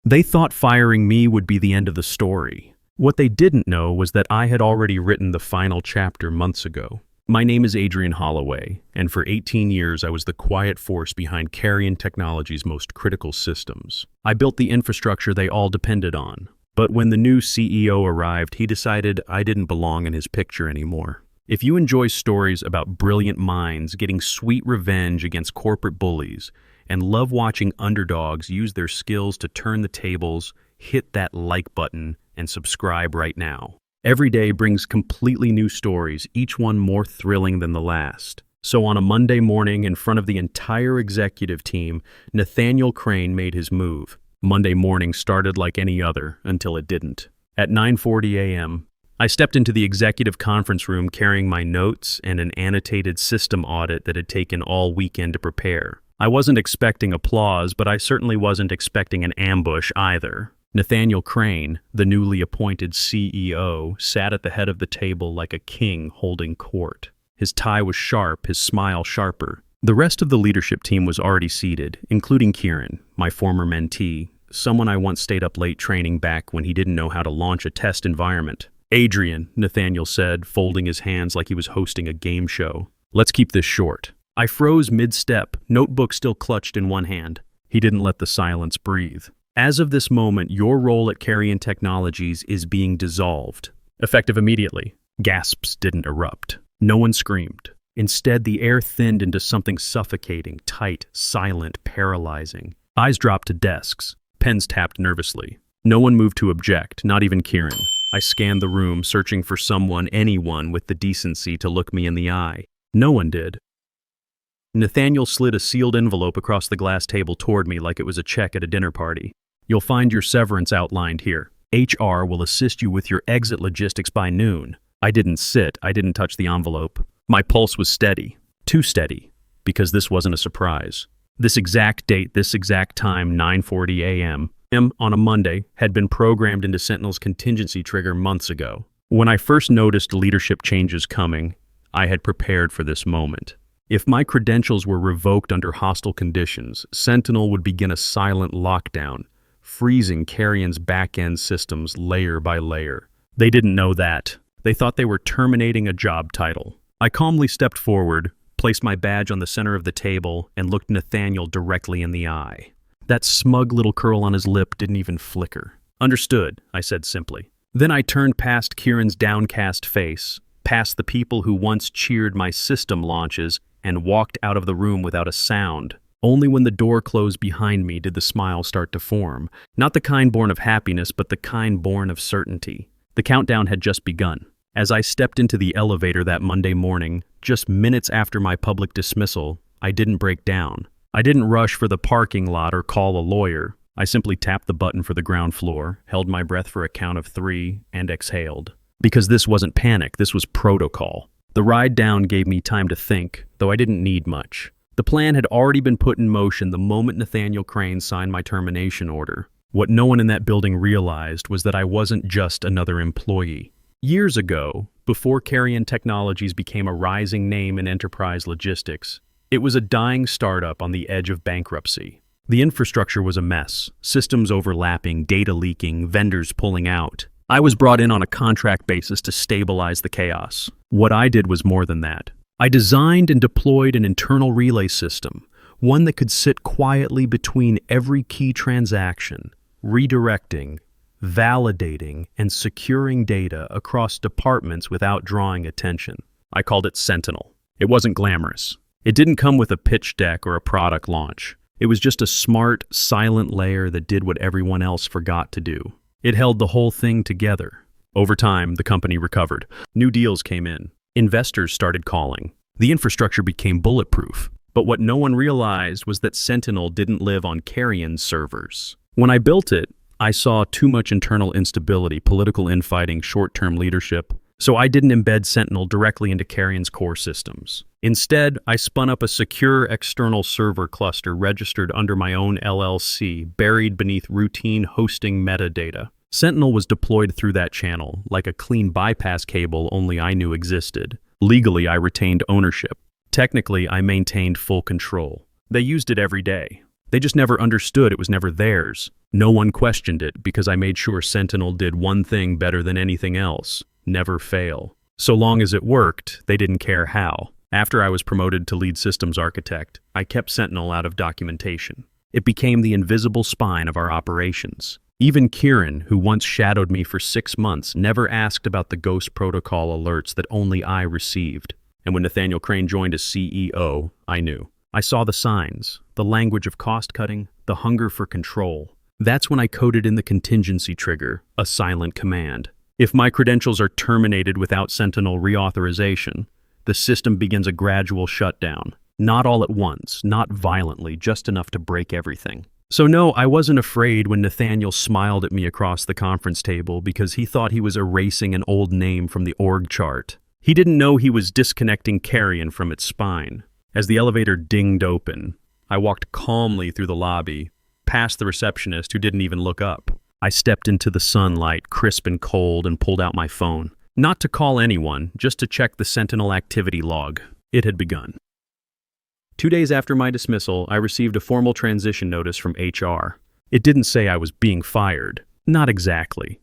They thought firing me would be the end of the story. What they didn't know was that I had already written the final chapter months ago. My name is Adrian Holloway, and for 18 years I was the quiet force behind Carrion Technology's most critical systems. I built the infrastructure they all depended on. But when the new CEO arrived, he decided I didn't belong in his picture anymore. If you enjoy stories about brilliant minds getting sweet revenge against corporate bullies, and love watching underdogs use their skills to turn the tables, hit that like button and subscribe right now. Every day brings completely new stories, each one more thrilling than the last. So on a Monday morning, in front of the entire executive team, Nathaniel Crane made his move. Monday morning started like any other until it didn't. At 9:40 a.m., I stepped into the executive conference room carrying my notes and an annotated system audit that had taken all weekend to prepare. I wasn't expecting applause, but I certainly wasn't expecting an ambush either. Nathaniel Crane, the newly appointed CEO, sat at the head of the table like a king holding court. His tie was sharp, his smile sharper. The rest of the leadership team was already seated, including Kieran, my former mentee, someone I once stayed up late training back when he didn't know how to launch a test environment. "Adrian," Nathaniel said, folding his hands like he was hosting a game show. "Let's keep this short." I froze mid-step, notebook still clutched in one hand. He didn't let the silence breathe. "As of this moment, your role at Carrion Technologies is being dissolved. Effective immediately." Gasps didn't erupt. No one screamed. Instead, the air thinned into something suffocating, tight, silent, paralyzing. Eyes dropped to desks. Pens tapped nervously. No one moved to object, not even Kieran. I scanned the room, searching for someone, anyone, with the decency to look me in the eye. No one did. Nathaniel slid a sealed envelope across the glass table toward me like it was a check at a dinner party. "You'll find your severance outlined here. HR will assist you with your exit logistics by noon." I didn't sit, I didn't touch the envelope. My pulse was steady. Too steady, because this wasn't a surprise. This exact date, this exact time, 9:40 a.m., on a Monday, had been programmed into Sentinel's contingency trigger months ago. When I first noticed leadership changes coming, I had prepared for this moment. If my credentials were revoked under hostile conditions, Sentinel would begin a silent lockdown, freezing Carrion's back-end systems layer by layer. They didn't know that. They thought they were terminating a job title. I calmly stepped forward, placed my badge on the center of the table, and looked Nathaniel directly in the eye. That smug little curl on his lip didn't even flicker. "Understood," I said simply. Then I turned past Kieran's downcast face, past the people who once cheered my system launches, and walked out of the room without a sound. Only when the door closed behind me did the smile start to form. Not the kind born of happiness, but the kind born of certainty. The countdown had just begun. As I stepped into the elevator that Monday morning, just minutes after my public dismissal, I didn't break down. I didn't rush for the parking lot or call a lawyer. I simply tapped the button for the ground floor, held my breath for a count of 3, and exhaled. Because this wasn't panic, this was protocol. The ride down gave me time to think, though I didn't need much. The plan had already been put in motion the moment Nathaniel Crane signed my termination order. What no one in that building realized was that I wasn't just another employee. Years ago, before Carrion Technologies became a rising name in enterprise logistics, it was a dying startup on the edge of bankruptcy. The infrastructure was a mess, systems overlapping, data leaking, vendors pulling out. I was brought in on a contract basis to stabilize the chaos. What I did was more than that. I designed and deployed an internal relay system, one that could sit quietly between every key transaction, redirecting, validating, and securing data across departments without drawing attention. I called it Sentinel. It wasn't glamorous. It didn't come with a pitch deck or a product launch. It was just a smart, silent layer that did what everyone else forgot to do. It held the whole thing together. Over time, the company recovered. New deals came in. Investors started calling. The infrastructure became bulletproof. But what no one realized was that Sentinel didn't live on Carrion's servers. When I built it, I saw too much internal instability, political infighting, short-term leadership. So I didn't embed Sentinel directly into Carrion's core systems. Instead, I spun up a secure external server cluster registered under my own LLC, buried beneath routine hosting metadata. Sentinel was deployed through that channel, like a clean bypass cable only I knew existed. Legally, I retained ownership. Technically, I maintained full control. They used it every day. They just never understood it was never theirs. No one questioned it because I made sure Sentinel did one thing better than anything else: never fail. So long as it worked, they didn't care how. After I was promoted to lead systems architect, I kept Sentinel out of documentation. It became the invisible spine of our operations. Even Kieran, who once shadowed me for 6 months, never asked about the Ghost Protocol alerts that only I received. And when Nathaniel Crane joined as CEO, I knew. I saw the signs, the language of cost-cutting, the hunger for control. That's when I coded in the contingency trigger, a silent command. If my credentials are terminated without Sentinel reauthorization, the system begins a gradual shutdown. Not all at once, not violently, just enough to break everything. So no, I wasn't afraid when Nathaniel smiled at me across the conference table because he thought he was erasing an old name from the org chart. He didn't know he was disconnecting carrion from its spine. As the elevator dinged open, I walked calmly through the lobby, past the receptionist who didn't even look up. I stepped into the sunlight, crisp and cold, and pulled out my phone. Not to call anyone, just to check the Sentinel activity log. It had begun. 2 days after my dismissal, I received a formal transition notice from HR. It didn't say I was being fired. Not exactly.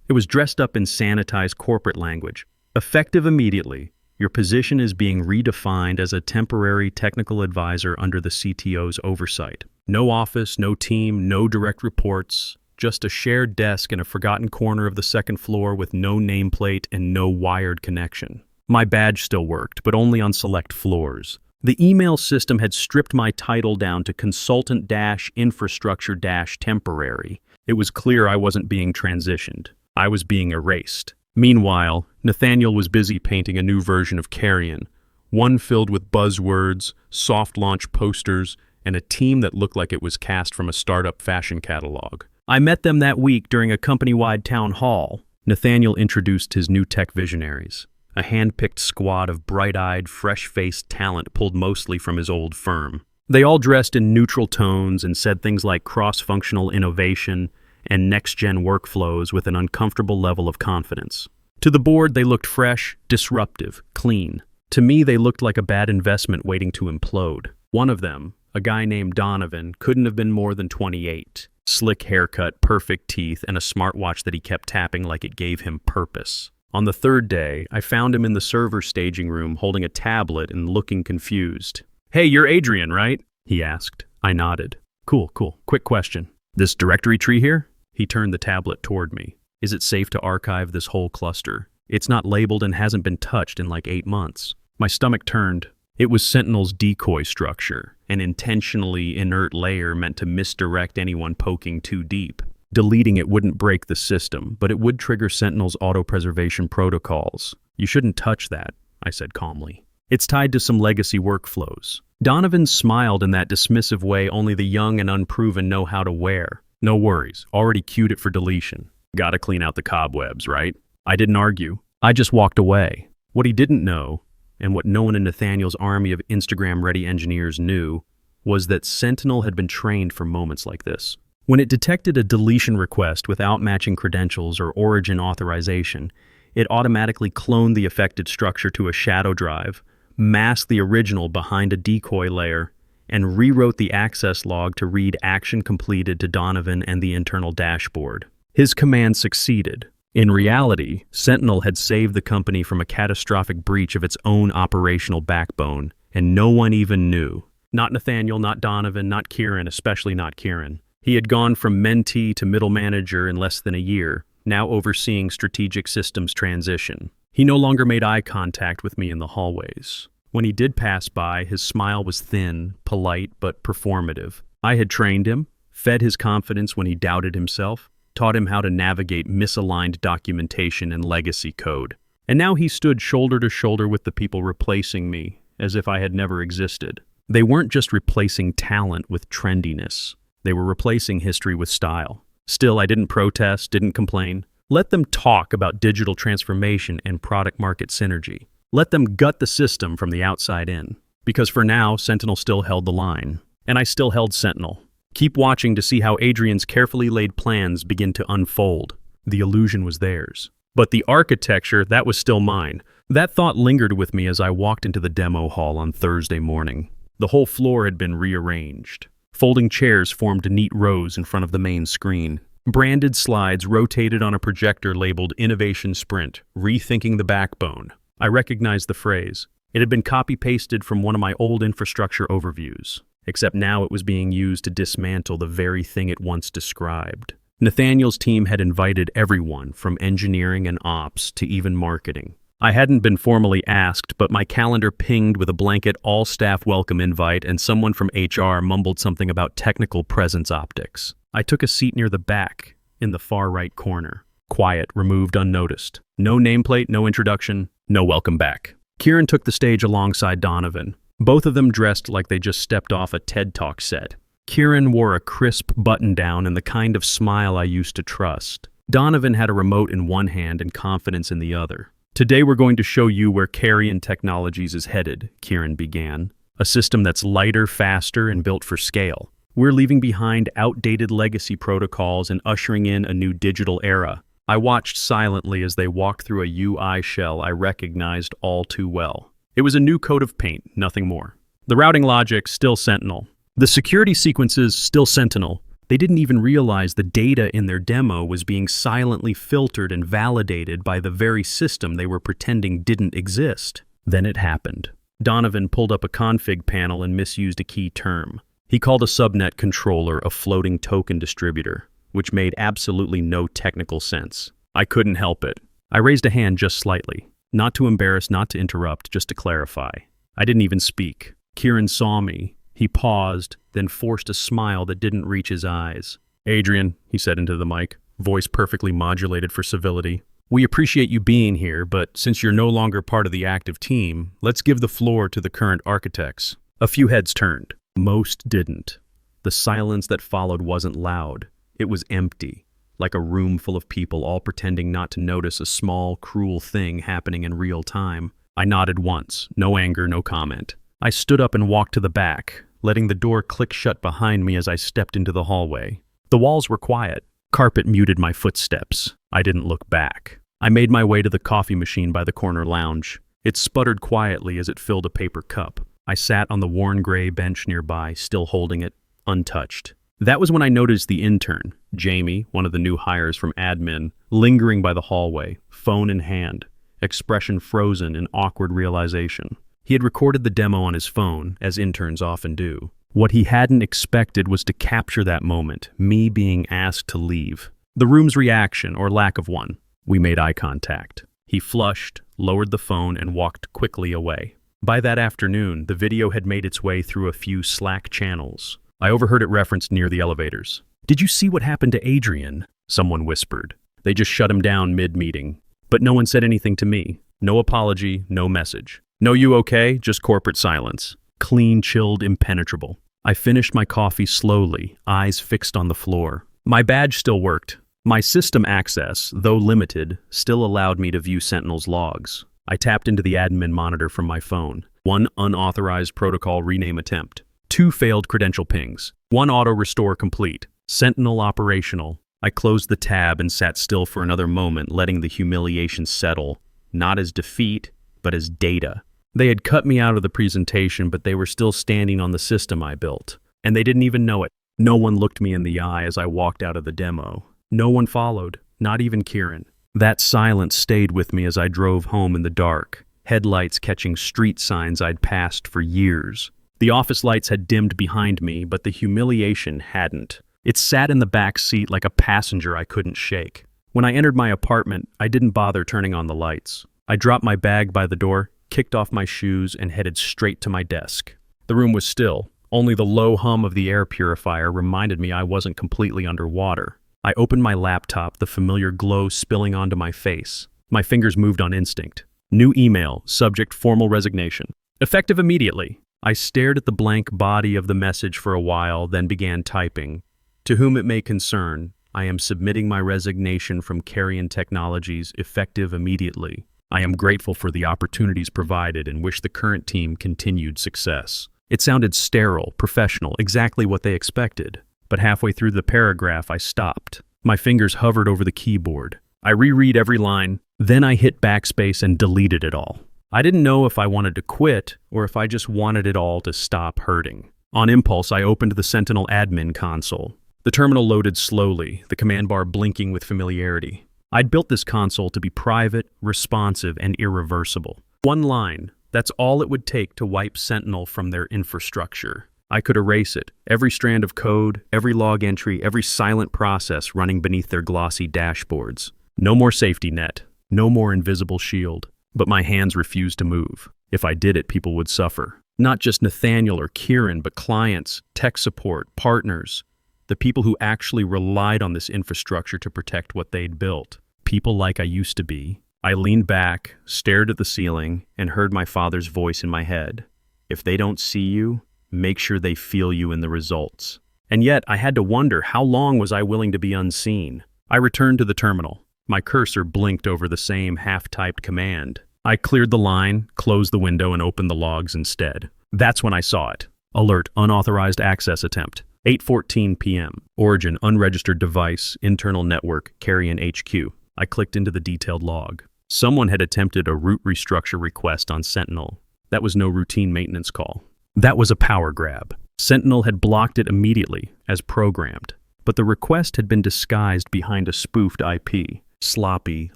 It was dressed up in sanitized corporate language. Effective immediately, your position is being redefined as a temporary technical advisor under the CTO's oversight. No office, no team, no direct reports. Just a shared desk in a forgotten corner of the second floor with no nameplate and no wired connection. My badge still worked, but only on select floors. The email system had stripped my title down to consultant-infrastructure-temporary. It was clear I wasn't being transitioned. I was being erased. Meanwhile, Nathaniel was busy painting a new version of Carrion, one filled with buzzwords, soft launch posters, and a team that looked like it was cast from a startup fashion catalog. I met them that week during a company-wide town hall. Nathaniel introduced his new tech visionaries, a hand-picked squad of bright-eyed, fresh-faced talent pulled mostly from his old firm. They all dressed in neutral tones and said things like cross-functional innovation and next-gen workflows with an uncomfortable level of confidence. To the board, they looked fresh, disruptive, clean. To me, they looked like a bad investment waiting to implode. One of them, a guy named Donovan, couldn't have been more than 28. Slick haircut, perfect teeth, and a smartwatch that he kept tapping like it gave him purpose. On the third day, I found him in the server staging room holding a tablet and looking confused. "Hey, you're Adrian, right?" he asked. I nodded. Cool. Quick question. This directory tree here?" He turned the tablet toward me. "Is it safe to archive this whole cluster? It's not labeled and hasn't been touched in like 8 months. My stomach turned. It was Sentinel's decoy structure, an intentionally inert layer meant to misdirect anyone poking too deep. Deleting it wouldn't break the system, but it would trigger Sentinel's auto-preservation protocols. "You shouldn't touch that," I said calmly. "It's tied to some legacy workflows." Donovan smiled in that dismissive way only the young and unproven know how to wear. "No worries, already queued it for deletion. Gotta clean out the cobwebs, right?" I didn't argue. I just walked away. What he didn't know, and what no one in Nathaniel's army of Instagram-ready engineers knew, was that Sentinel had been trained for moments like this. When it detected a deletion request without matching credentials or origin authorization, it automatically cloned the affected structure to a shadow drive, masked the original behind a decoy layer, and rewrote the access log to read action completed to Donovan and the internal dashboard. His command succeeded. In reality, Sentinel had saved the company from a catastrophic breach of its own operational backbone, and no one even knew. Not Nathaniel, not Donovan, not Kieran, especially not Kieran. He had gone from mentee to middle manager in less than a year, now overseeing strategic systems transition. He no longer made eye contact with me in the hallways. When he did pass by, his smile was thin, polite, but performative. I had trained him, fed his confidence when he doubted himself, taught him how to navigate misaligned documentation and legacy code. And now he stood shoulder to shoulder with the people replacing me, as if I had never existed. They weren't just replacing talent with trendiness. They were replacing history with style. Still, I didn't protest, didn't complain. Let them talk about digital transformation and product-market synergy. Let them gut the system from the outside in. Because for now, Sentinel still held the line. And I still held Sentinel. Keep watching to see how Adrian's carefully laid plans begin to unfold. The illusion was theirs. But the architecture, that was still mine. That thought lingered with me as I walked into the demo hall on Thursday morning. The whole floor had been rearranged. Folding chairs formed neat rows in front of the main screen. Branded slides rotated on a projector labeled Innovation Sprint, Rethinking the Backbone. I recognized the phrase. It had been copy-pasted from one of my old infrastructure overviews, except now it was being used to dismantle the very thing it once described. Nathaniel's team had invited everyone, from engineering and ops to even marketing. I hadn't been formally asked, but my calendar pinged with a blanket all-staff welcome invite, and someone from HR mumbled something about technical presence optics. I took a seat near the back, in the far right corner. Quiet, removed unnoticed. No nameplate, no introduction, no welcome back. Kieran took the stage alongside Donovan, both of them dressed like they just stepped off a TED Talk set. Kieran wore a crisp button-down and the kind of smile I used to trust. Donovan had a remote in one hand and confidence in the other. Today we're going to show you where Carrion Technologies is headed, Kieran began. A system that's lighter, faster, and built for scale. We're leaving behind outdated legacy protocols and ushering in a new digital era. I watched silently as they walked through a UI shell I recognized all too well. It was a new coat of paint, nothing more. The routing logic, still Sentinel. The security sequences, still Sentinel. They didn't even realize the data in their demo was being silently filtered and validated by the very system they were pretending didn't exist. Then it happened. Donovan pulled up a config panel and misused a key term. He called a subnet controller a floating token distributor, which made absolutely no technical sense. I couldn't help it. I raised a hand just slightly. Not to embarrass, not to interrupt, just to clarify. I didn't even speak. Kieran saw me. He paused, then forced a smile that didn't reach his eyes. "Adrian," he said into the mic, voice perfectly modulated for civility. "We appreciate you being here, but since you're no longer part of the active team, let's give the floor to the current architects." A few heads turned. Most didn't. The silence that followed wasn't loud. It was empty, like a room full of people all pretending not to notice a small, cruel thing happening in real time. I nodded once, no anger, no comment. I stood up and walked to the back, letting the door click shut behind me as I stepped into the hallway. The walls were quiet. Carpet muted my footsteps. I didn't look back. I made my way to the coffee machine by the corner lounge. It sputtered quietly as it filled a paper cup. I sat on the worn gray bench nearby, still holding it, untouched. That was when I noticed the intern, Jamie, one of the new hires from admin, lingering by the hallway, phone in hand, expression frozen in awkward realization. He had recorded the demo on his phone, as interns often do. What he hadn't expected was to capture that moment, me being asked to leave. The room's reaction, or lack of one. We made eye contact. He flushed, lowered the phone, and walked quickly away. By that afternoon, the video had made its way through a few Slack channels. I overheard it referenced near the elevators. "Did you see what happened to Adrian?" someone whispered. "They just shut him down mid-meeting." But no one said anything to me. No apology, no message. "No, you okay?" Just corporate silence. Clean, chilled, impenetrable. I finished my coffee slowly, eyes fixed on the floor. My badge still worked. My system access, though limited, still allowed me to view Sentinel's logs. I tapped into the admin monitor from my phone. 1 unauthorized protocol rename attempt. 2 failed credential pings. 1 auto restore complete. Sentinel operational. I closed the tab and sat still for another moment, letting the humiliation settle, not as defeat, but as data. They had cut me out of the presentation, but they were still standing on the system I built. And they didn't even know it. No one looked me in the eye as I walked out of the demo. No one followed, not even Kieran. That silence stayed with me as I drove home in the dark, headlights catching street signs I'd passed for years. The office lights had dimmed behind me, but the humiliation hadn't. It sat in the back seat like a passenger I couldn't shake. When I entered my apartment, I didn't bother turning on the lights. I dropped my bag by the door, kicked off my shoes, and headed straight to my desk. The room was still. Only the low hum of the air purifier reminded me I wasn't completely underwater. I opened my laptop, the familiar glow spilling onto my face. My fingers moved on instinct. New email, subject formal resignation. Effective immediately. I stared at the blank body of the message for a while, then began typing. To whom it may concern, I am submitting my resignation from Carrion Technologies, effective immediately. I am grateful for the opportunities provided and wish the current team continued success. It sounded sterile, professional, exactly what they expected. But halfway through the paragraph, I stopped. My fingers hovered over the keyboard. I reread every line, then I hit backspace and deleted it all. I didn't know if I wanted to quit or if I just wanted it all to stop hurting. On impulse, I opened the Sentinel admin console. The terminal loaded slowly, the command bar blinking with familiarity. I'd built this console to be private, responsive, and irreversible. One line, that's all it would take to wipe Sentinel from their infrastructure. I could erase it, every strand of code, every log entry, every silent process running beneath their glossy dashboards. No more safety net, no more invisible shield. But my hands refused to move. If I did it, people would suffer. Not just Nathaniel or Kieran, but clients, tech support, partners, the people who actually relied on this infrastructure to protect what they'd built. People like I used to be. I leaned back, stared at the ceiling, and heard my father's voice in my head. If they don't see you, make sure they feel you in the results. And yet, I had to wonder, how long was I willing to be unseen? I returned to the terminal. My cursor blinked over the same half-typed command. I cleared the line, closed the window, and opened the logs instead. That's when I saw it. Alert, unauthorized access attempt. 8:14 p.m. Origin, unregistered device, internal network, Carrion HQ. I clicked into the detailed log. Someone had attempted a root restructure request on Sentinel. That was no routine maintenance call. That was a power grab. Sentinel had blocked it immediately, as programmed. But the request had been disguised behind a spoofed IP. Sloppy,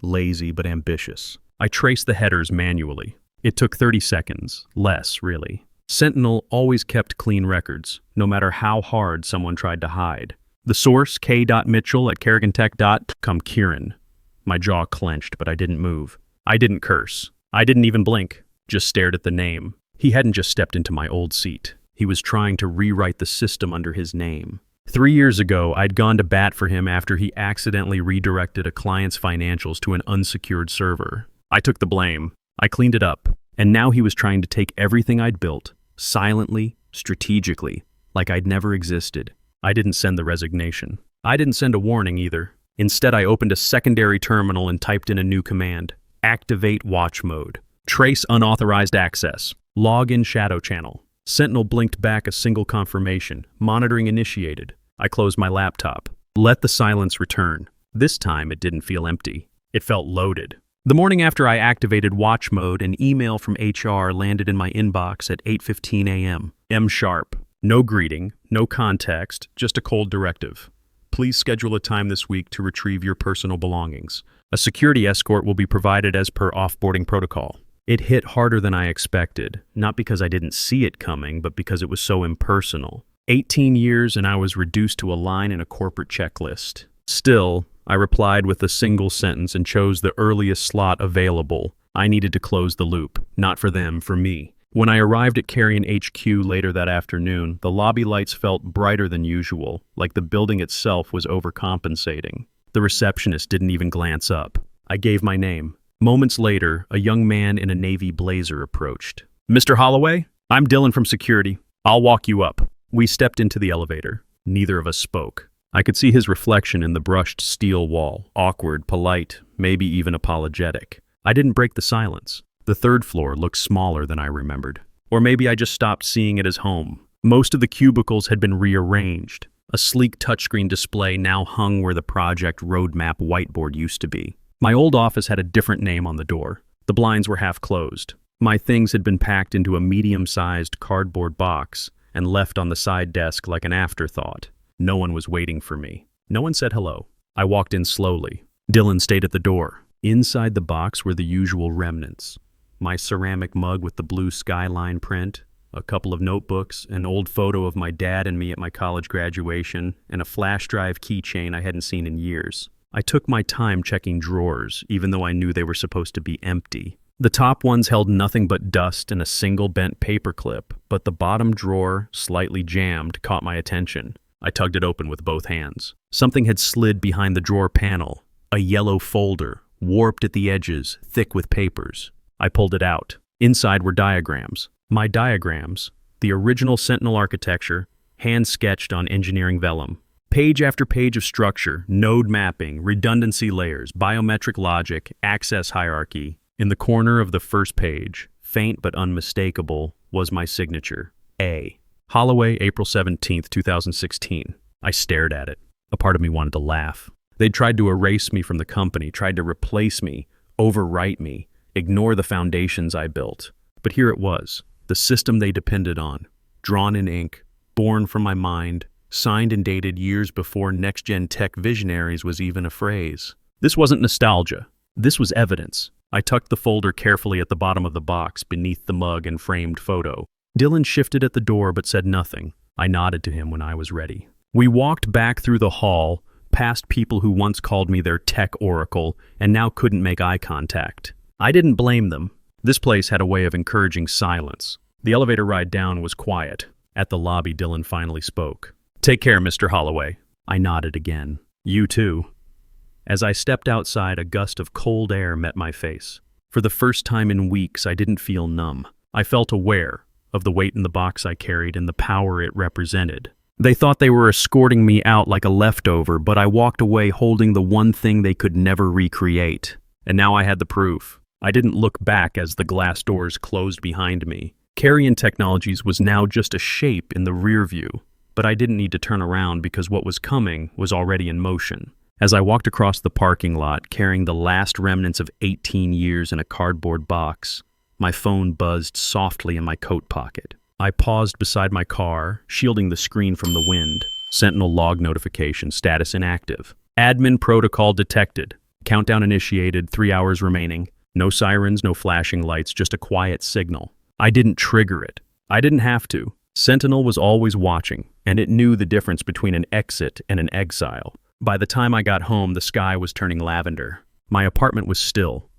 lazy, but ambitious. I traced the headers manually. It took 30 seconds. Less, really. Sentinel always kept clean records, no matter how hard someone tried to hide. The source, k.mitchell@kerrigantech.com, Kieran. My jaw clenched, but I didn't move. I didn't curse. I didn't even blink, just stared at the name. He hadn't just stepped into my old seat. He was trying to rewrite the system under his name. 3 years ago, I'd gone to bat for him after he accidentally redirected a client's financials to an unsecured server. I took the blame. I cleaned it up. And now he was trying to take everything I'd built, silently, strategically, like I'd never existed. I didn't send the resignation. I didn't send a warning either. Instead, I opened a secondary terminal and typed in a new command. Activate watch mode. Trace unauthorized access. Log in shadow channel. Sentinel blinked back a single confirmation. Monitoring initiated. I closed my laptop. Let the silence return. This time, it didn't feel empty. It felt loaded. The morning after I activated watch mode, an email from HR landed in my inbox at 8:15 a.m. M-sharp. No greeting, no context, just a cold directive. Please schedule a time this week to retrieve your personal belongings. A security escort will be provided as per offboarding protocol. It hit harder than I expected, not because I didn't see it coming, but because it was so impersonal. 18 years and I was reduced to a line in a corporate checklist. Still, I replied with a single sentence and chose the earliest slot available. I needed to close the loop. Not for them, for me. When I arrived at Carrion HQ later that afternoon, the lobby lights felt brighter than usual, like the building itself was overcompensating. The receptionist didn't even glance up. I gave my name. Moments later, a young man in a navy blazer approached. "Mr. Holloway, I'm Dylan from security. I'll walk you up." We stepped into the elevator. Neither of us spoke. I could see his reflection in the brushed steel wall, awkward, polite, maybe even apologetic. I didn't break the silence. The third floor looked smaller than I remembered. Or maybe I just stopped seeing it as home. Most of the cubicles had been rearranged. A sleek touchscreen display now hung where the project roadmap whiteboard used to be. My old office had a different name on the door. The blinds were half closed. My things had been packed into a medium-sized cardboard box and left on the side desk like an afterthought. No one was waiting for me. No one said hello. I walked in slowly. Dylan stayed at the door. Inside the box were the usual remnants. My ceramic mug with the blue skyline print, a couple of notebooks, an old photo of my dad and me at my college graduation, and a flash drive keychain I hadn't seen in years. I took my time checking drawers, even though I knew they were supposed to be empty. The top ones held nothing but dust and a single bent paperclip, but the bottom drawer, slightly jammed, caught my attention. I tugged it open with both hands. Something had slid behind the drawer panel. A yellow folder, warped at the edges, thick with papers. I pulled it out. Inside were diagrams. My diagrams, the original Sentinel architecture, hand-sketched on engineering vellum. Page after page of structure, node mapping, redundancy layers, biometric logic, access hierarchy. In the corner of the first page, faint but unmistakable, was my signature, A. Holloway, April 17th, 2016. I stared at it. A part of me wanted to laugh. They'd tried to erase me from the company, tried to replace me, overwrite me, ignore the foundations I built. But here it was, the system they depended on, drawn in ink, born from my mind, signed and dated years before next-gen tech visionaries was even a phrase. This wasn't nostalgia. This was evidence. I tucked the folder carefully at the bottom of the box beneath the mug and framed photo. Dylan shifted at the door but said nothing. I nodded to him when I was ready. We walked back through the hall, past people who once called me their tech oracle and now couldn't make eye contact. I didn't blame them. This place had a way of encouraging silence. The elevator ride down was quiet. At the lobby, Dylan finally spoke. "Take care, Mr. Holloway." I nodded again. "You too." As I stepped outside, a gust of cold air met my face. For the first time in weeks, I didn't feel numb. I felt aware of the weight in the box I carried and the power it represented. They thought they were escorting me out like a leftover, but I walked away holding the one thing they could never recreate. And now I had the proof. I didn't look back as the glass doors closed behind me. Carrion Technologies was now just a shape in the rear view, but I didn't need to turn around because what was coming was already in motion. As I walked across the parking lot, carrying the last remnants of 18 years in a cardboard box, my phone buzzed softly in my coat pocket. I paused beside my car, shielding the screen from the wind. Sentinel log notification, status inactive. Admin protocol detected. Countdown initiated, 3 hours remaining. No sirens, no flashing lights, just a quiet signal. I didn't trigger it. I didn't have to. Sentinel was always watching, and it knew the difference between an exit and an exile. By the time I got home, the sky was turning lavender. My apartment was still,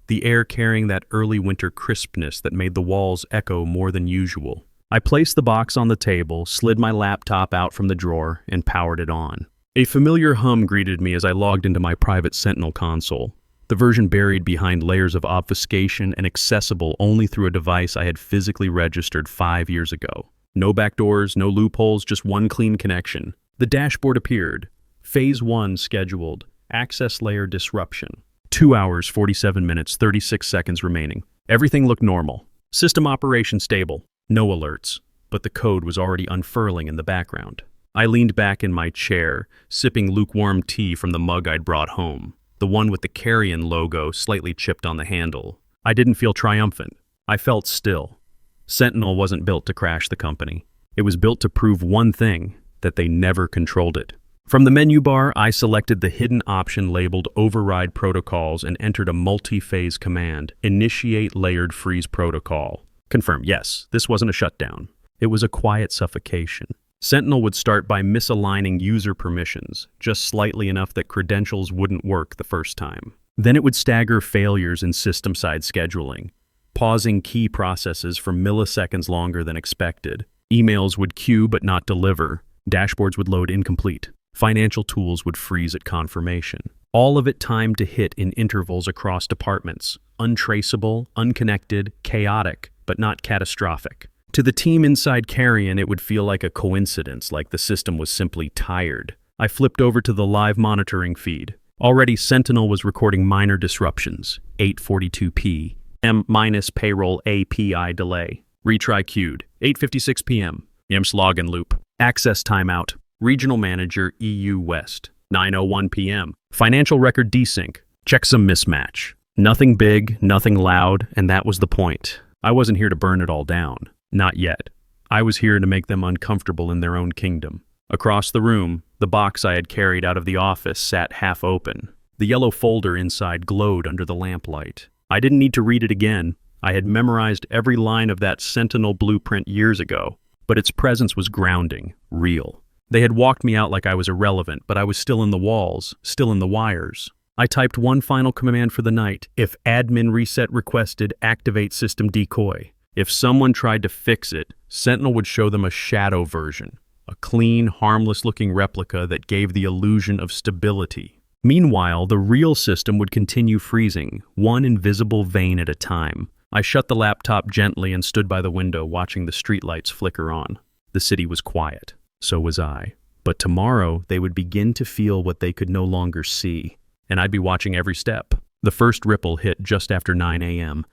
the air carrying that early winter crispness that made the walls echo more than usual. I placed the box on the table, slid my laptop out from the drawer, and powered it on. A familiar hum greeted me as I logged into my private Sentinel console, the version buried behind layers of obfuscation and accessible only through a device I had physically registered 5 years ago. No backdoors, no loopholes, just one clean connection. The dashboard appeared. Phase 1 scheduled. Access layer disruption. 2 hours, 47 minutes, 36 seconds remaining. Everything looked normal. System operation stable. No alerts. But the code was already unfurling in the background. I leaned back in my chair, sipping lukewarm tea from the mug I'd brought home. The one with the Carrion logo slightly chipped on the handle. I didn't feel triumphant. I felt still. Sentinel wasn't built to crash the company. It was built to prove one thing, that they never controlled it. From the menu bar, I selected the hidden option labeled Override Protocols and entered a multi-phase command, Initiate Layered Freeze Protocol. Confirm, yes, this wasn't a shutdown. It was a quiet suffocation. Sentinel would start by misaligning user permissions, just slightly enough that credentials wouldn't work the first time. Then it would stagger failures in system-side scheduling, pausing key processes for milliseconds longer than expected. Emails would queue but not deliver. Dashboards would load incomplete. Financial tools would freeze at confirmation. All of it timed to hit in intervals across departments. Untraceable, unconnected, chaotic, but not catastrophic. To the team inside Carrion, it would feel like a coincidence, like the system was simply tired. I flipped over to the live monitoring feed. Already Sentinel was recording minor disruptions. 8:42 p. M- payroll API delay. Retry queued. 8:56 p.m. YEMS login loop. Access timeout. Regional Manager EU West. 9:01 p.m. Financial record desync. Checksum mismatch. Nothing big, nothing loud, and that was the point. I wasn't here to burn it all down. Not yet. I was here to make them uncomfortable in their own kingdom. Across the room, the box I had carried out of the office sat half open. The yellow folder inside glowed under the lamplight. I didn't need to read it again. I had memorized every line of that Sentinel blueprint years ago, but its presence was grounding, real. They had walked me out like I was irrelevant, but I was still in the walls, still in the wires. I typed one final command for the night. If admin reset requested, activate system decoy. If someone tried to fix it, Sentinel would show them a shadow version, a clean, harmless-looking replica that gave the illusion of stability. Meanwhile, the real system would continue freezing, one invisible vein at a time. I shut the laptop gently and stood by the window watching the streetlights flicker on. The city was quiet. So was I. But tomorrow, they would begin to feel what they could no longer see, and I'd be watching every step. The first ripple hit just after 9 a.m.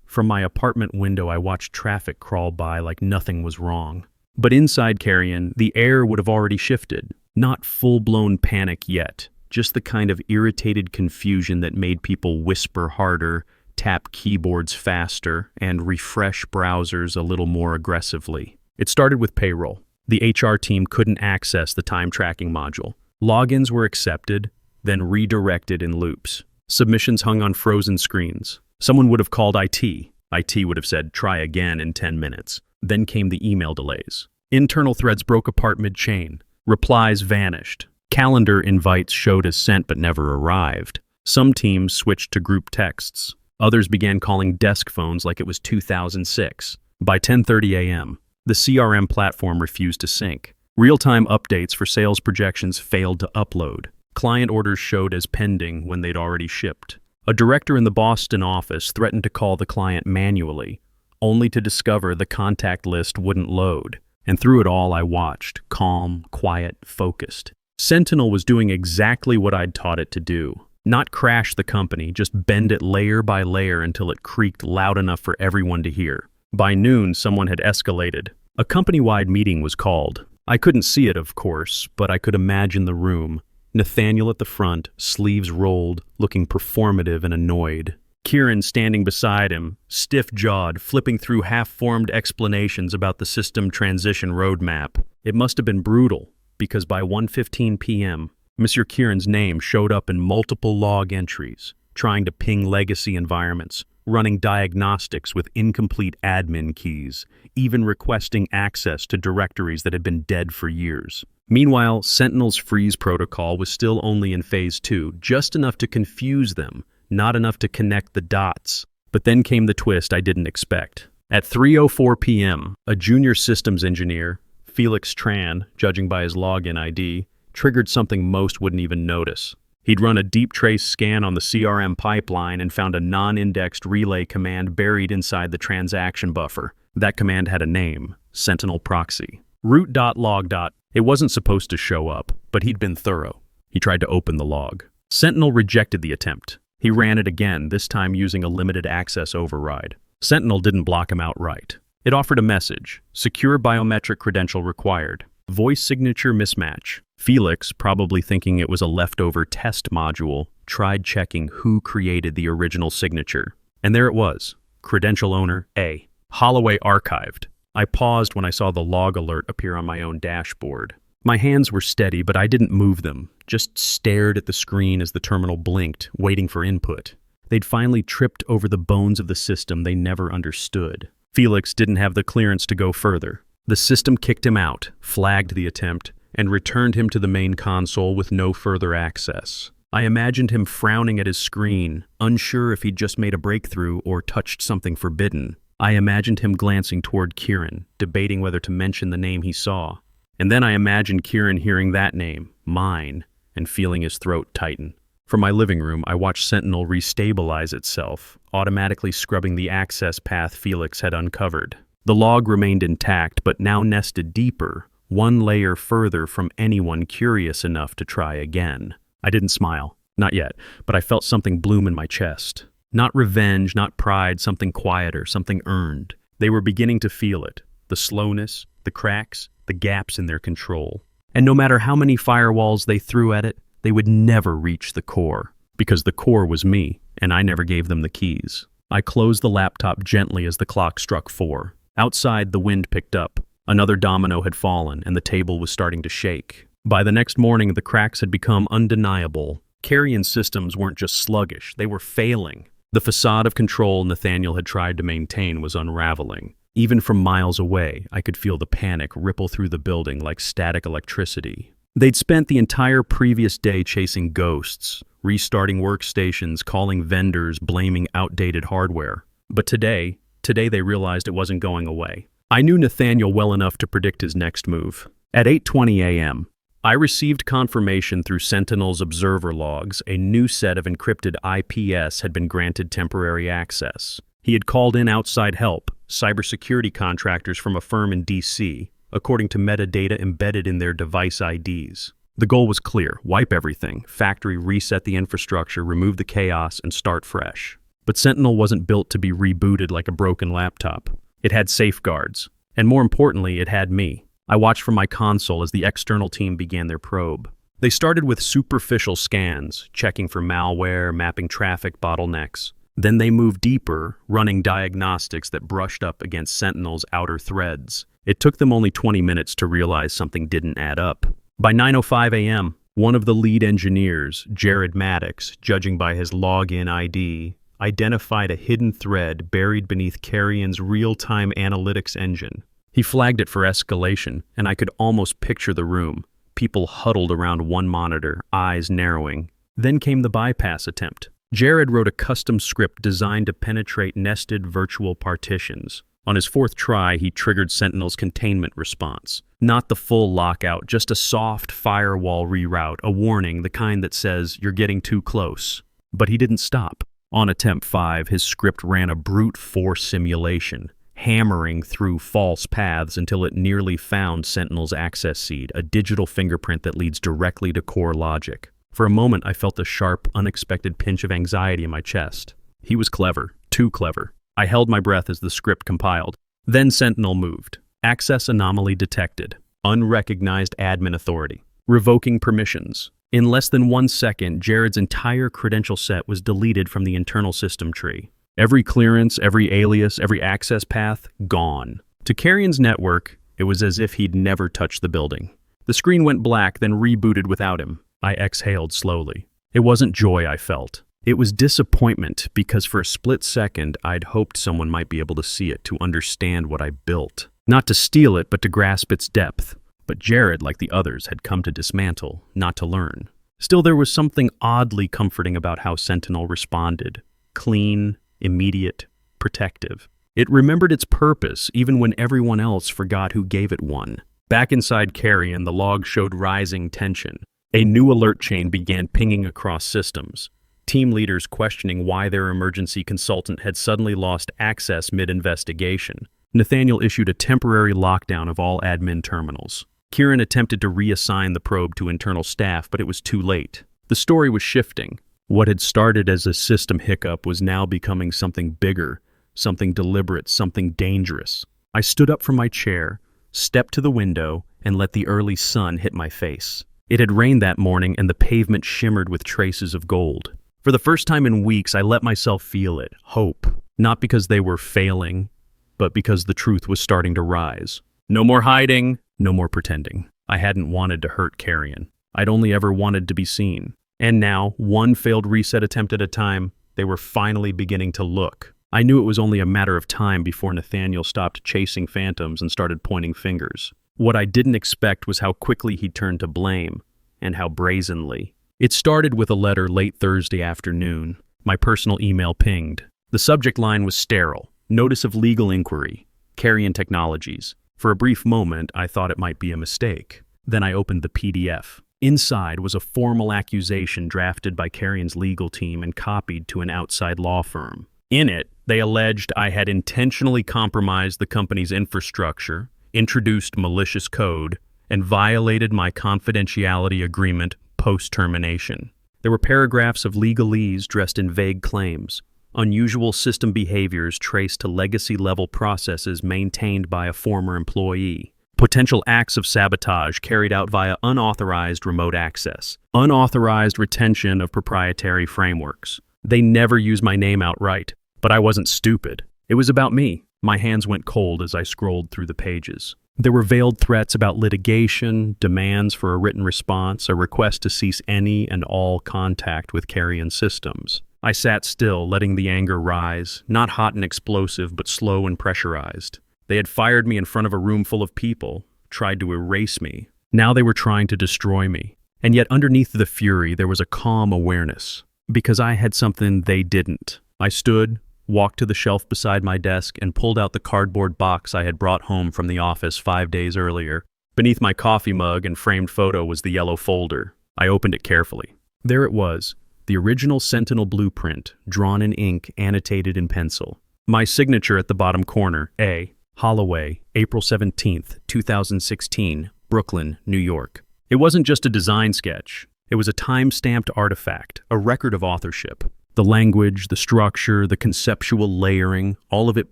From my apartment window, I watched traffic crawl by like nothing was wrong. But inside Carrion, the air would have already shifted. Not full-blown panic yet, just the kind of irritated confusion that made people whisper harder, tap keyboards faster, and refresh browsers a little more aggressively. It started with payroll. The HR team couldn't access the time tracking module. Logins were accepted, then redirected in loops. Submissions hung on frozen screens. Someone would have called IT. IT would have said, "Try again in 10 minutes. Then came the email delays. Internal threads broke apart mid-chain. Replies vanished. Calendar invites showed as sent but never arrived. Some teams switched to group texts. Others began calling desk phones like it was 2006. By 10:30 a.m., the CRM platform refused to sync. Real-time updates for sales projections failed to upload. Client orders showed as pending when they'd already shipped. A director in the Boston office threatened to call the client manually, only to discover the contact list wouldn't load. And through it all, I watched, calm, quiet, focused. Sentinel was doing exactly what I'd taught it to do. Not crash the company, just bend it layer by layer until it creaked loud enough for everyone to hear. By noon, someone had escalated. A company-wide meeting was called. I couldn't see it, of course, but I could imagine the room. Nathaniel at the front, sleeves rolled, looking performative and annoyed. Kieran standing beside him, stiff-jawed, flipping through half-formed explanations about the system transition roadmap. It must have been brutal, because by 1:15 p.m., Mr. Kieran's name showed up in multiple log entries, trying to ping legacy environments, running diagnostics with incomplete admin keys, even requesting access to directories that had been dead for years. Meanwhile, Sentinel's freeze protocol was still only in phase 2, just enough to confuse them, not enough to connect the dots. But then came the twist I didn't expect. At 3:04 p.m., a junior systems engineer, Felix Tran, judging by his login ID, triggered something most wouldn't even notice. He'd run a deep trace scan on the CRM pipeline and found a non-indexed relay command buried inside the transaction buffer. That command had a name, Sentinel Proxy. Root.log. It wasn't supposed to show up, but he'd been thorough. He tried to open the log. Sentinel rejected the attempt. He ran it again, this time using a limited access override. Sentinel didn't block him outright. It offered a message, secure biometric credential required, voice signature mismatch. Felix, probably thinking it was a leftover test module, tried checking who created the original signature. And there it was, credential owner A. Holloway archived. I paused when I saw the log alert appear on my own dashboard. My hands were steady, but I didn't move them, just stared at the screen as the terminal blinked, waiting for input. They'd finally tripped over the bones of the system they never understood. Felix didn't have the clearance to go further. The system kicked him out, flagged the attempt, and returned him to the main console with no further access. I imagined him frowning at his screen, unsure if he'd just made a breakthrough or touched something forbidden. I imagined him glancing toward Kieran, debating whether to mention the name he saw. And then I imagined Kieran hearing that name, mine, and feeling his throat tighten. From my living room, I watched Sentinel restabilize itself, automatically scrubbing the access path Felix had uncovered. The log remained intact, but now nested deeper, one layer further from anyone curious enough to try again. I didn't smile. Not yet, but I felt something bloom in my chest. Not revenge, not pride, something quieter, something earned. They were beginning to feel it. The slowness, the cracks, the gaps in their control. And no matter how many firewalls they threw at it, they would never reach the core. Because the core was me, and I never gave them the keys. I closed the laptop gently as the clock struck 4. Outside, the wind picked up. Another domino had fallen, and the table was starting to shake. By the next morning, the cracks had become undeniable. Carrion systems weren't just sluggish, they were failing. The facade of control Nathaniel had tried to maintain was unraveling. Even from miles away, I could feel the panic ripple through the building like static electricity. They'd spent the entire previous day chasing ghosts, restarting workstations, calling vendors, blaming outdated hardware. But today they realized it wasn't going away. I knew Nathaniel well enough to predict his next move. At 8:20 a.m., I received confirmation through Sentinel's observer logs a new set of encrypted IPS had been granted temporary access. He had called in outside help, cybersecurity contractors from a firm in DC, according to metadata embedded in their device IDs. The goal was clear: wipe everything, factory reset the infrastructure, remove the chaos, and start fresh. But Sentinel wasn't built to be rebooted like a broken laptop. It had safeguards, and more importantly, it had me. I watched from my console as the external team began their probe. They started with superficial scans, checking for malware, mapping traffic bottlenecks. Then they moved deeper, running diagnostics that brushed up against Sentinel's outer threads. It took them only 20 minutes to realize something didn't add up. By 9:05 a.m., one of the lead engineers, Jared Maddox, judging by his login ID, identified a hidden thread buried beneath Carrion's real-time analytics engine. He flagged it for escalation, and I could almost picture the room. People huddled around one monitor, eyes narrowing. Then came the bypass attempt. Jared wrote a custom script designed to penetrate nested virtual partitions. On his fourth try, he triggered Sentinel's containment response. Not the full lockout, just a soft firewall reroute, a warning, the kind that says, "You're getting too close." But he didn't stop. On attempt 5, his script ran a brute force simulation, hammering through false paths until it nearly found Sentinel's access seed, a digital fingerprint that leads directly to core logic. For a moment, I felt a sharp, unexpected pinch of anxiety in my chest. He was clever, too clever. I held my breath as the script compiled. Then Sentinel moved. Access anomaly detected. Unrecognized admin authority. Revoking permissions. In less than 1 second, Jared's entire credential set was deleted from the internal system tree. Every clearance, every alias, every access path, gone. To Carrion's network, it was as if he'd never touched the building. The screen went black, then rebooted without him. I exhaled slowly. It wasn't joy I felt. It was disappointment, because for a split second, I'd hoped someone might be able to see it, to understand what I built. Not to steal it, but to grasp its depth. But Jared, like the others, had come to dismantle, not to learn. Still, there was something oddly comforting about how Sentinel responded. Clean, immediate, protective. It remembered its purpose, even when everyone else forgot who gave it one. Back inside Carrion, the log showed rising tension. A new alert chain began pinging across systems. Team leaders questioning why their emergency consultant had suddenly lost access mid-investigation. Nathaniel issued a temporary lockdown of all admin terminals. Kieran attempted to reassign the probe to internal staff, but it was too late. The story was shifting. What had started as a system hiccup was now becoming something bigger, something deliberate, something dangerous. I stood up from my chair, stepped to the window, and let the early sun hit my face. It had rained that morning, and the pavement shimmered with traces of gold. For the first time in weeks, I let myself feel it, hope. Not because they were failing, but because the truth was starting to rise. No more hiding, no more pretending. I hadn't wanted to hurt Carrion. I'd only ever wanted to be seen. And now, one failed reset attempt at a time, they were finally beginning to look. I knew it was only a matter of time before Nathaniel stopped chasing phantoms and started pointing fingers. What I didn't expect was how quickly he turned to blame, and how brazenly. It started with a letter late Thursday afternoon. My personal email pinged. The subject line was sterile. Notice of legal inquiry. Carrion Technologies. For a brief moment, I thought it might be a mistake. Then I opened the PDF. Inside was a formal accusation drafted by Carrion's legal team and copied to an outside law firm. In it, they alleged I had intentionally compromised the company's infrastructure, introduced malicious code, and violated my confidentiality agreement post-termination. There were paragraphs of legalese dressed in vague claims, unusual system behaviors traced to legacy-level processes maintained by a former employee, potential acts of sabotage carried out via unauthorized remote access, unauthorized retention of proprietary frameworks. They never used my name outright, but I wasn't stupid. It was about me. My hands went cold as I scrolled through the pages. There were veiled threats about litigation, demands for a written response, a request to cease any and all contact with Carrion systems. I sat still, letting the anger rise, not hot and explosive, but slow and pressurized. They had fired me in front of a room full of people, tried to erase me. Now they were trying to destroy me. And yet underneath the fury, there was a calm awareness. Because I had something they didn't. I stood, walked to the shelf beside my desk, and pulled out the cardboard box I had brought home from the office 5 days earlier. Beneath my coffee mug and framed photo was the yellow folder. I opened it carefully. There it was, the original Sentinel blueprint, drawn in ink, annotated in pencil. My signature at the bottom corner, A. Holloway, April 17th, 2016, Brooklyn, New York. It wasn't just a design sketch. It was a time-stamped artifact, a record of authorship. The language, the structure, the conceptual layering, all of it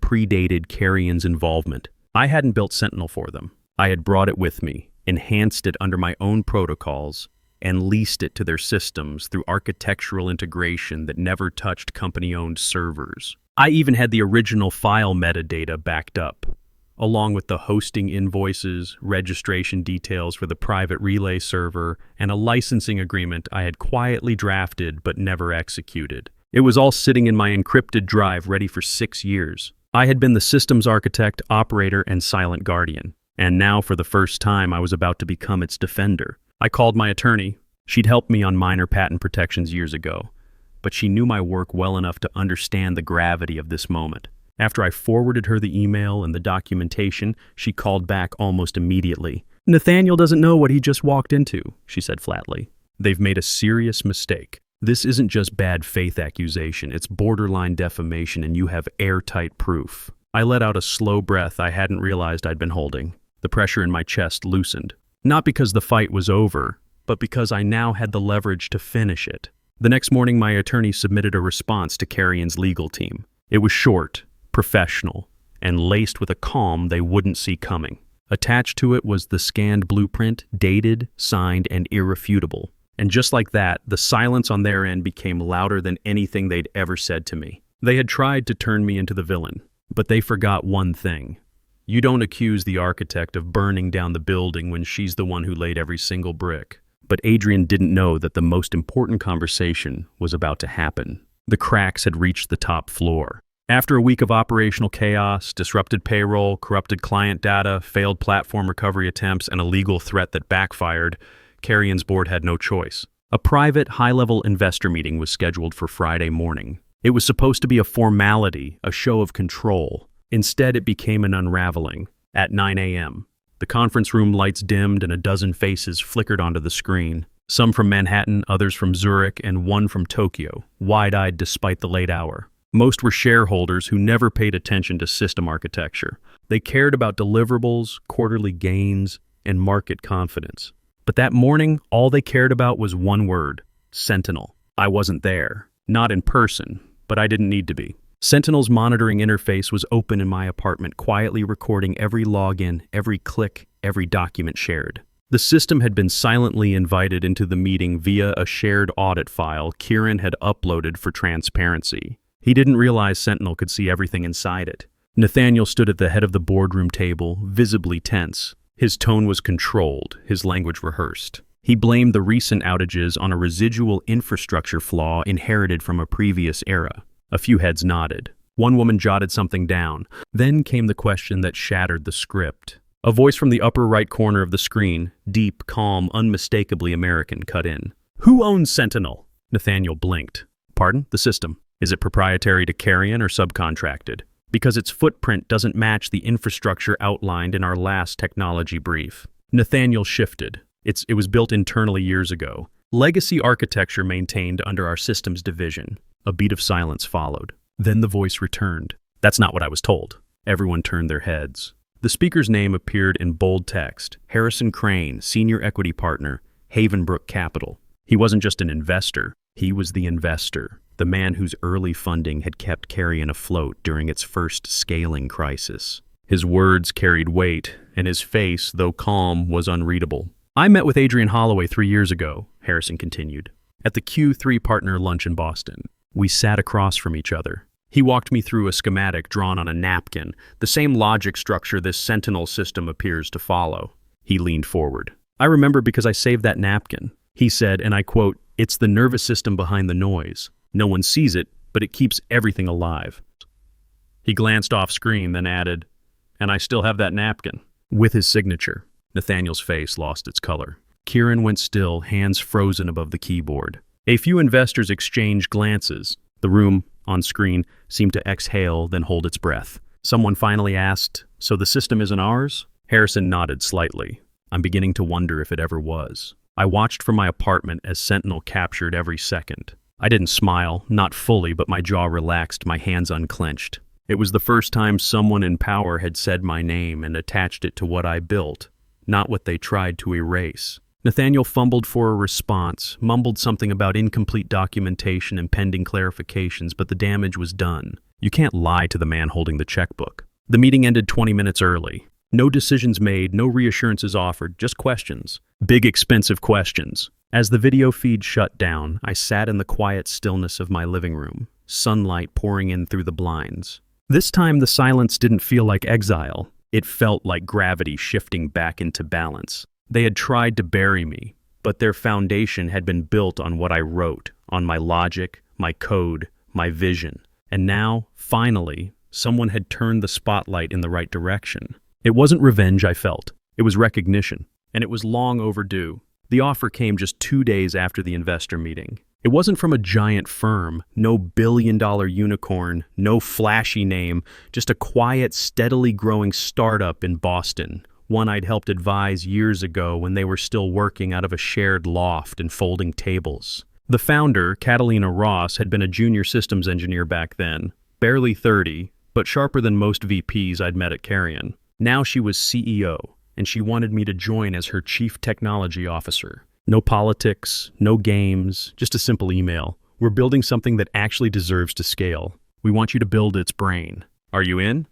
predated Carrion's involvement. I hadn't built Sentinel for them. I had brought it with me, enhanced it under my own protocols, and leased it to their systems through architectural integration that never touched company-owned servers. I even had the original file metadata backed up, along with the hosting invoices, registration details for the private relay server, and a licensing agreement I had quietly drafted but never executed. It was all sitting in my encrypted drive ready for 6 years. I had been the systems architect, operator, and silent guardian. And now, for the first time, I was about to become its defender. I called my attorney. She'd helped me on minor patent protections years ago, but she knew my work well enough to understand the gravity of this moment. After I forwarded her the email and the documentation, she called back almost immediately. "Nathaniel doesn't know what he just walked into," she said flatly. "They've made a serious mistake. This isn't just bad faith accusation, it's borderline defamation, and you have airtight proof." I let out a slow breath I hadn't realized I'd been holding. The pressure in my chest loosened. Not because the fight was over, but because I now had the leverage to finish it. The next morning, my attorney submitted a response to Carrion's legal team. It was short, professional, and laced with a calm they wouldn't see coming. Attached to it was the scanned blueprint, dated, signed, and irrefutable. And just like that, the silence on their end became louder than anything they'd ever said to me. They had tried to turn me into the villain, but they forgot one thing. You don't accuse the architect of burning down the building when she's the one who laid every single brick. But Adrian didn't know that the most important conversation was about to happen. The cracks had reached the top floor. After a week of operational chaos, disrupted payroll, corrupted client data, failed platform recovery attempts, and a legal threat that backfired, Carrion's board had no choice. A private, high-level investor meeting was scheduled for Friday morning. It was supposed to be a formality, a show of control. Instead, it became an unraveling. At 9 a.m., the conference room lights dimmed and a dozen faces flickered onto the screen. Some from Manhattan, others from Zurich, and one from Tokyo, wide-eyed despite the late hour. Most were shareholders who never paid attention to system architecture. They cared about deliverables, quarterly gains, and market confidence. But that morning, all they cared about was one word: Sentinel. I wasn't there. Not in person, but I didn't need to be. Sentinel's monitoring interface was open in my apartment, quietly recording every login, every click, every document shared. The system had been silently invited into the meeting via a shared audit file Kieran had uploaded for transparency. He didn't realize Sentinel could see everything inside it. Nathaniel stood at the head of the boardroom table, visibly tense. His tone was controlled, his language rehearsed. He blamed the recent outages on a residual infrastructure flaw inherited from a previous era. A few heads nodded. One woman jotted something down. Then came the question that shattered the script. A voice from the upper right corner of the screen, deep, calm, unmistakably American, cut in. "Who owns Sentinel?" Nathaniel blinked. "Pardon? The system. Is it proprietary to Carrion or subcontracted? Because its footprint doesn't match the infrastructure outlined in our last technology brief." Nathaniel shifted. It was built internally years ago. Legacy architecture maintained under our systems division. A beat of silence followed. Then the voice returned. "That's not what I was told." Everyone turned their heads. The speaker's name appeared in bold text. Harrison Crane, Senior Equity Partner, Havenbrook Capital. He wasn't just an investor. He was the investor. The man whose early funding had kept Carrion afloat during its first scaling crisis. His words carried weight, and his face, though calm, was unreadable. "I met with Adrian Holloway 3 years ago," Harrison continued, "at the Q3 partner lunch in Boston. We sat across from each other. He walked me through a schematic drawn on a napkin, the same logic structure this Sentinel system appears to follow." He leaned forward. "I remember because I saved that napkin." He said, and I quote, "It's the nervous system behind the noise. No one sees it, but it keeps everything alive." He glanced off screen, then added, "And I still have that napkin." With his signature. Nathaniel's face lost its color. Kieran went still, hands frozen above the keyboard. A few investors exchanged glances. The room, on screen, seemed to exhale, then hold its breath. Someone finally asked, "So the system isn't ours?" Harrison nodded slightly. "I'm beginning to wonder if it ever was." I watched from my apartment as Sentinel captured every second. I didn't smile, not fully, but my jaw relaxed, my hands unclenched. It was the first time someone in power had said my name and attached it to what I built, not what they tried to erase. Nathaniel fumbled for a response, mumbled something about incomplete documentation and pending clarifications, but the damage was done. You can't lie to the man holding the checkbook. The meeting ended 20 minutes early. No decisions made, no reassurances offered, just questions. Big, expensive questions. As the video feed shut down, I sat in the quiet stillness of my living room, sunlight pouring in through the blinds. This time the silence didn't feel like exile. It felt like gravity shifting back into balance. They had tried to bury me, but their foundation had been built on what I wrote, on my logic, my code, my vision. And now, finally, someone had turned the spotlight in the right direction. It wasn't revenge I felt. It was recognition, and it was long overdue. The offer came just 2 days after the investor meeting. It wasn't from a giant firm, no billion-dollar unicorn, no flashy name, just a quiet, steadily growing startup in Boston, one I'd helped advise years ago when they were still working out of a shared loft and folding tables. The founder, Catalina Ross, had been a junior systems engineer back then, barely 30, but sharper than most VPs I'd met at Carrion. Now she was CEO, and she wanted me to join as her chief technology officer. No politics, no games, just a simple email. We're building something that actually deserves to scale. We want you to build its brain. Are you in?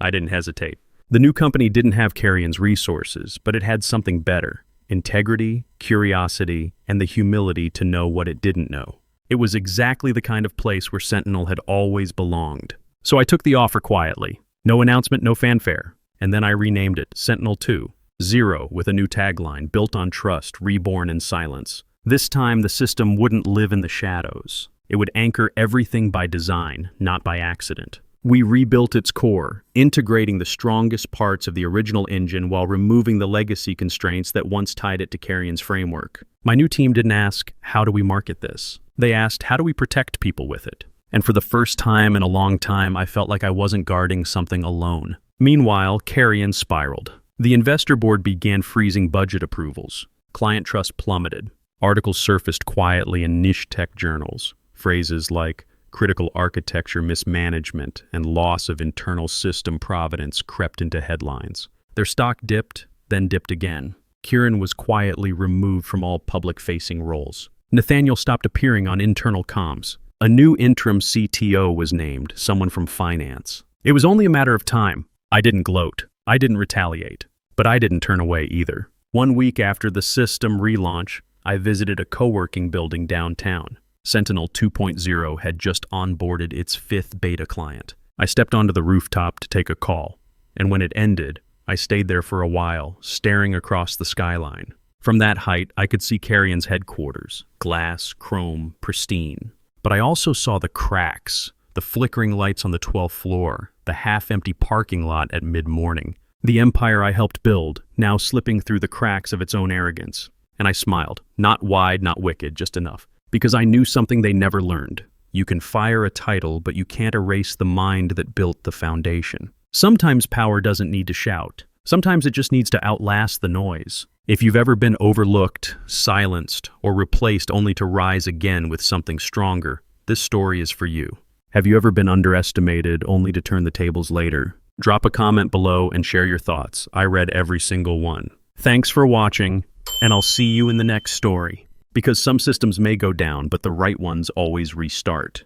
I didn't hesitate. The new company didn't have Carrion's resources, but it had something better. Integrity, curiosity, and the humility to know what it didn't know. It was exactly the kind of place where Sentinel had always belonged. So I took the offer quietly. No announcement, no fanfare. And then I renamed it Sentinel 2. Zero, with a new tagline, built on trust, reborn in silence. This time, the system wouldn't live in the shadows. It would anchor everything by design, not by accident. We rebuilt its core, integrating the strongest parts of the original engine while removing the legacy constraints that once tied it to Carrion's framework. My new team didn't ask, how do we market this? They asked, how do we protect people with it? And for the first time in a long time, I felt like I wasn't guarding something alone. Meanwhile, Carrion spiraled. The investor board began freezing budget approvals. Client trust plummeted. Articles surfaced quietly in niche tech journals. Phrases like critical architecture mismanagement and loss of internal system provenance crept into headlines. Their stock dipped, then dipped again. Kieran was quietly removed from all public-facing roles. Nathaniel stopped appearing on internal comms. A new interim CTO was named, someone from finance. It was only a matter of time. I didn't gloat. I didn't retaliate. But I didn't turn away either. 1 week after the system relaunch, I visited a co-working building downtown. Sentinel 2.0 had just onboarded its 5th beta client. I stepped onto the rooftop to take a call, and when it ended, I stayed there for a while, staring across the skyline. From that height, I could see Carrion's headquarters, glass, chrome, pristine. But I also saw the cracks, the flickering lights on the 12th floor, the half-empty parking lot at mid-morning. The empire I helped build, now slipping through the cracks of its own arrogance. And I smiled, not wide, not wicked, just enough. Because I knew something they never learned. You can fire a title, but you can't erase the mind that built the foundation. Sometimes power doesn't need to shout. Sometimes it just needs to outlast the noise. If you've ever been overlooked, silenced, or replaced only to rise again with something stronger, this story is for you. Have you ever been underestimated only to turn the tables later? Drop a comment below and share your thoughts. I read every single one. Thanks for watching, and I'll see you in the next story. Because some systems may go down, but the right ones always restart.